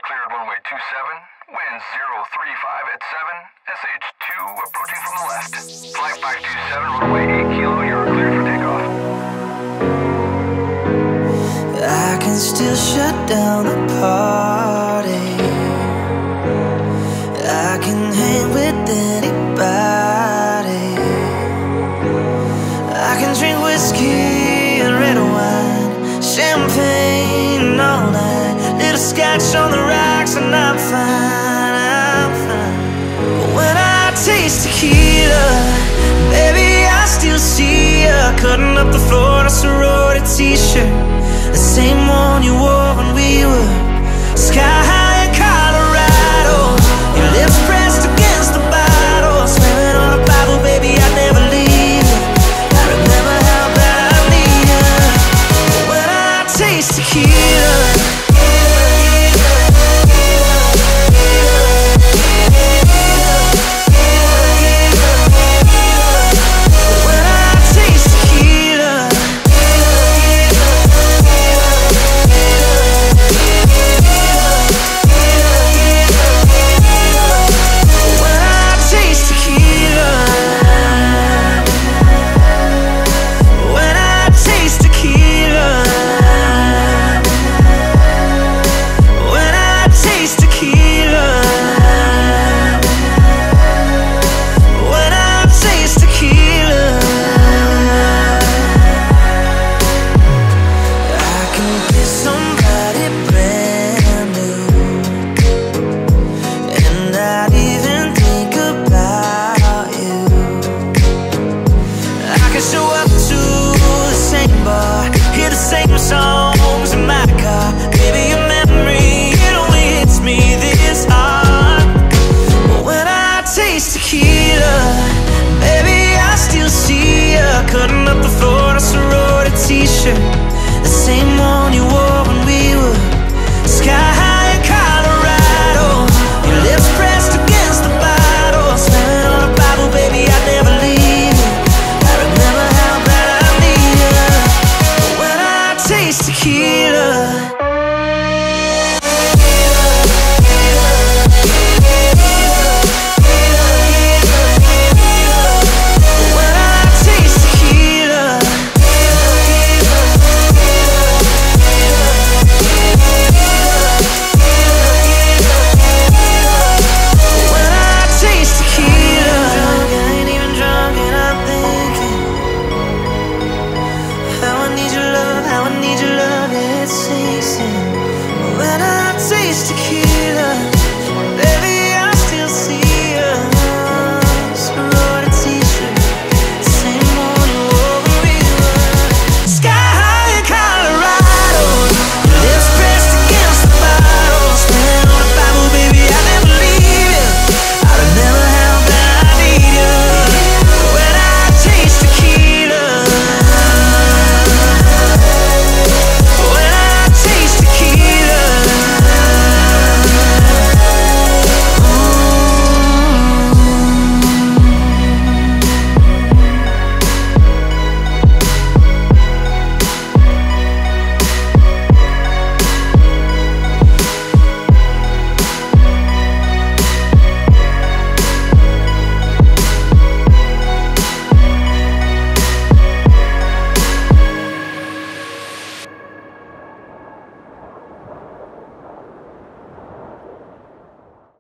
cleared runway 27, wind 035 at 7, SH2 approaching from the left. Flight 527, runway 8 kilo, you're cleared for takeoff. I can still shut down the party. I can hang with anybody. I can drink whiskey and red wine, champagne all night, little scotch on the rocks, and I'm fine, I'm fine. But when I taste tequila, baby, I still see ya cutting up the floor in a sorority t-shirt, the same one you wore when we were sky high in Colorado. Your lips pressed against the bottle, swearing on a Bible, baby, I'd never leave you. I remember how bad I need you. But when I taste tequila, cutting up the floor in a sorority t-shirt, the same one you wore when we were sky high in Colorado. Your lips pressed against the bottle, swearing on a Bible, baby, I'd never leave you. I remember how bad I need you. But when I taste tequila, when I taste tequila.